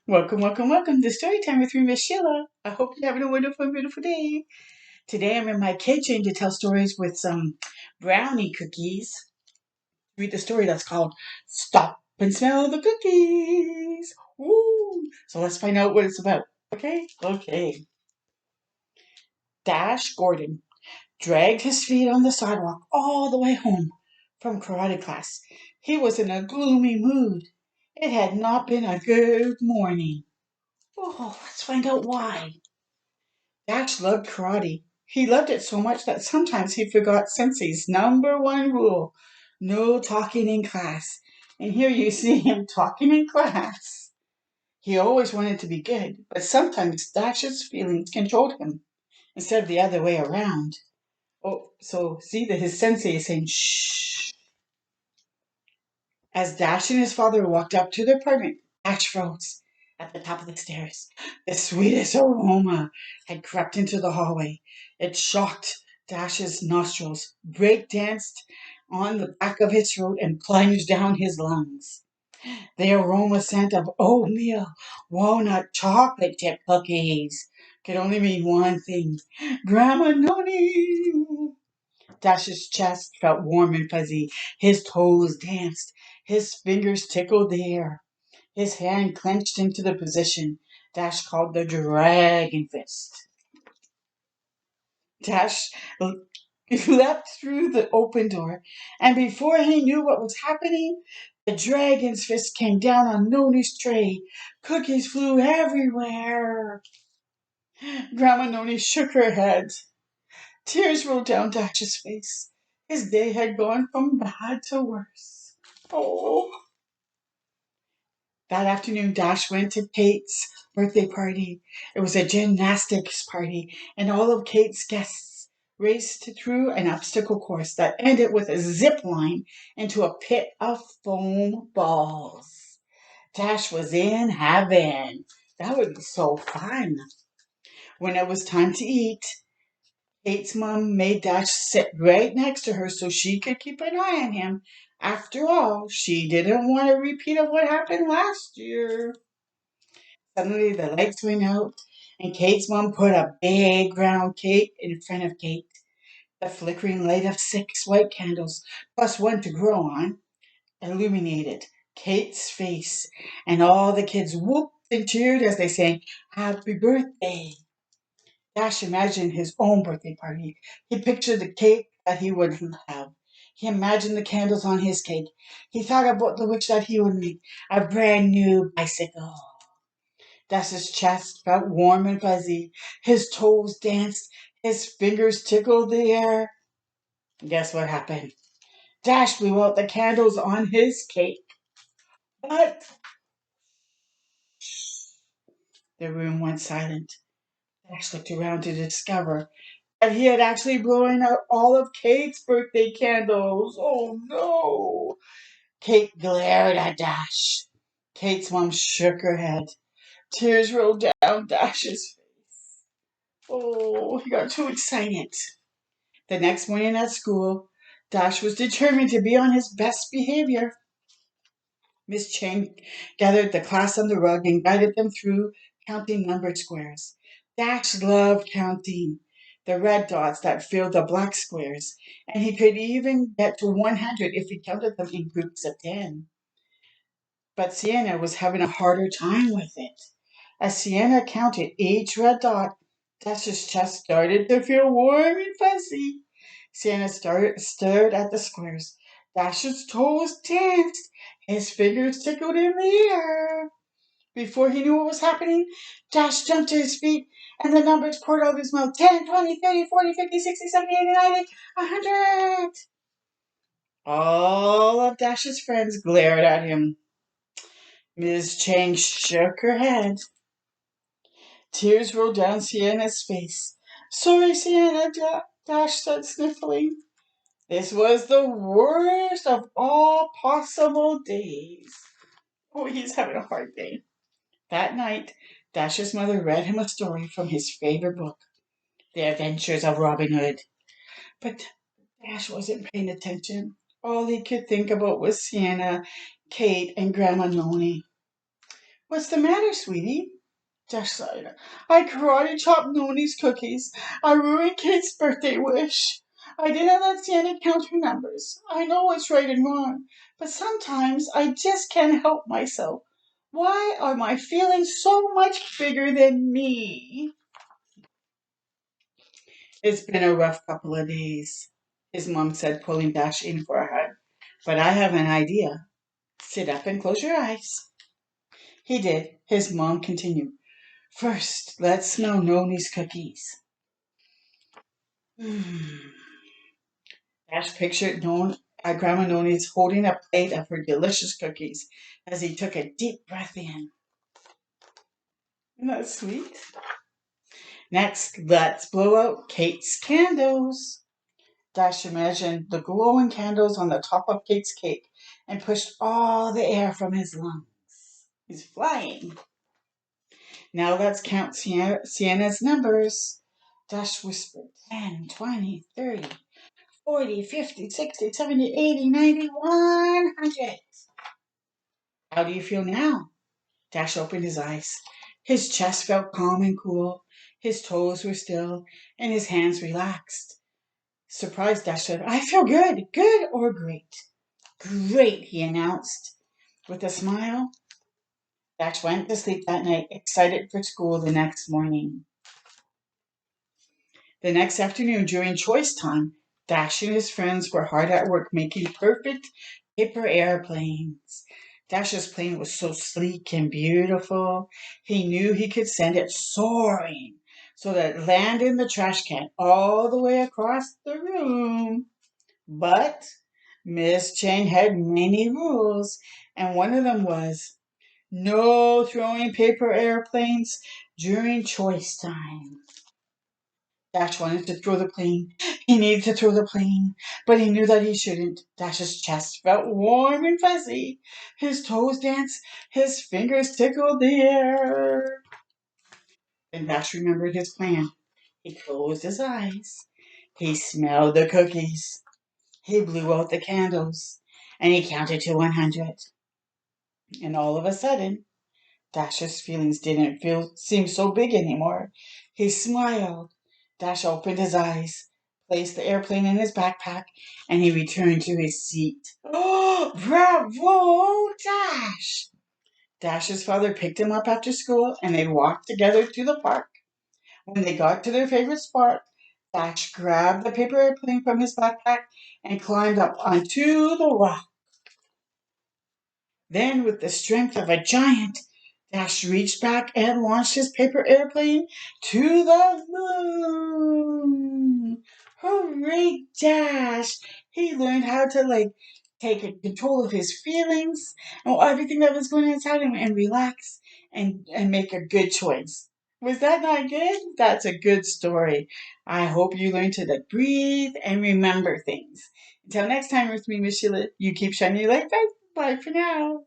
Welcome, welcome, welcome to Story Time with me, Miss Sheila. I hope you're having a wonderful, beautiful day. Today I'm in my kitchen to tell stories with some brownie cookies. Read the story that's called Stop and Smell the Cookies. Woo! So let's find out what it's about. Okay? Okay. Dash Gordon dragged his feet on the sidewalk all the way home from karate class. He was in a gloomy mood. It had not been a good morning. Oh, let's find out why. Dax loved karate. He loved it so much that sometimes he forgot Sensei's number one rule: no talking in class. And here you see him talking in class. He always wanted to be good, but sometimes Dash's feelings controlled him instead of the other way around. Oh, so see that his sensei is saying shh. As Dash and his father walked up to their apartment, Dash froze at the top of the stairs. The sweetest aroma had crept into the hallway. It shocked Dash's nostrils, break danced on the back of his throat, and plunged down his lungs. The aroma scent of oatmeal, walnut, chocolate chip cookies could only mean one thing: Grandma Noni. Dash's chest felt warm and fuzzy. His toes danced. His fingers tickled the air. His hand clenched into the position Dash called the dragon fist. Dash leapt through the open door, and before he knew what was happening, the dragon's fist came down on Noni's tray. Cookies flew everywhere. Grandma Noni shook her head. Tears rolled down Dash's face. His day had gone from bad to worse. Oh. That afternoon, Dash went to Kate's birthday party. It was a gymnastics party, and all of Kate's guests raced through an obstacle course that ended with a zip line into a pit of foam balls. Dash was in heaven. That would be so fun. When it was time to eat, Kate's mom made Dash sit right next to her so she could keep an eye on him. After all, she didn't want a repeat of what happened last year. Suddenly, the lights went out, and Kate's mom put a big round cake in front of Kate. The flickering light of 6 white candles, plus one to grow on, illuminated Kate's face, and all the kids whooped and cheered as they sang, "Happy birthday." Dash imagined his own birthday party. He pictured the cake that he would have. He imagined the candles on his cake. He thought about the wish that he would make: a brand new bicycle. Dash's chest felt warm and fuzzy. His toes danced. His fingers tickled the air. Guess what happened? Dash blew out the candles on his cake. But the room went silent. Dash looked around to discover that he had actually blown out all of Kate's birthday candles. Oh no! Kate glared at Dash. Kate's mom shook her head. Tears rolled down Dash's face. Oh, he got too excited. The next morning at school, Dash was determined to be on his best behavior. Miss Chang gathered the class on the rug and guided them through counting numbered squares. Dash loved counting the red dots that filled the black squares, and he could even get to 100 if he counted them in groups of 10. But Sienna was having a harder time with it. As Sienna counted each red dot, Dash's chest started to feel warm and fuzzy. Sienna stared at the squares. Dash's toes danced. His fingers tickled in the air. Before he knew what was happening, Dash jumped to his feet and the numbers poured out of his mouth: 10, 20, 30, 40, 50, 60, 70, 80, 90, 100. All of Dash's friends glared at him. Miss Chang shook her head. Tears rolled down Sienna's face. "Sorry, Sienna," Dash said, sniffling. This was the worst of all possible days. Oh, he's having a hard day. That night, Dash's mother read him a story from his favorite book, The Adventures of Robin Hood. But Dash wasn't paying attention. All he could think about was Sienna, Kate, and Grandma Noni. What's the matter, sweetie? Dash sighed. I karate chopped Noni's cookies. I ruined Kate's birthday wish. I didn't let Sienna count her numbers. I know what's right and wrong, but sometimes I just can't help myself. Why are my feelings so much bigger than me? It's been a rough couple of days, his mom said, pulling Dash in for a hug. But I have an idea. Sit up and close your eyes. He did. His mom continued. First, let's smell Noni's cookies. Dash pictured Grandma Noni's holding a plate of her delicious cookies as he took a deep breath in. Isn't that sweet? Next, let's blow out Kate's candles. Dash imagined the glowing candles on the top of Kate's cake and pushed all the air from his lungs. He's flying. Now let's count Sienna's numbers. Dash whispered 10, 20, 30, 40, 50, 60, 70, 80, 90, 100. How do you feel now? Dash opened his eyes. His chest felt calm and cool. His toes were still, and his hands relaxed. Surprised, Dash said, I feel good. Good or great? Great, he announced. With a smile, Dash went to sleep that night, excited for school the next morning. The next afternoon, during choice time, Dash and his friends were hard at work making perfect paper airplanes. Dash's plane was so sleek and beautiful, he knew he could send it soaring so that it landed in the trash can all the way across the room. But Miss Chang had many rules, and one of them was no throwing paper airplanes during choice time. Dash wanted to throw the plane. He needed to throw the plane, but he knew that he shouldn't. Dash's chest felt warm and fuzzy. His toes danced. His fingers tickled the air. Then Dash remembered his plan. He closed his eyes. He smelled the cookies. He blew out the candles. And he counted to 100. And all of a sudden, Dash's feelings didn't seem so big anymore. He smiled. Dash opened his eyes, placed the airplane in his backpack, and he returned to his seat. Oh, bravo, Dash! Dash's father picked him up after school, and they walked together to the park. When they got to their favorite spot, Dash grabbed the paper airplane from his backpack and climbed up onto the rock. Then, with the strength of a giant, Dash reached back and launched his paper airplane to the moon. Hooray, Dash! He learned how to take control of his feelings and everything that was going inside him and relax and make a good choice. Was that not good? That's a good story. I hope you learn to breathe and remember things. Until next time with me, Miss Sheila, you keep shining your light bright. Bye for now.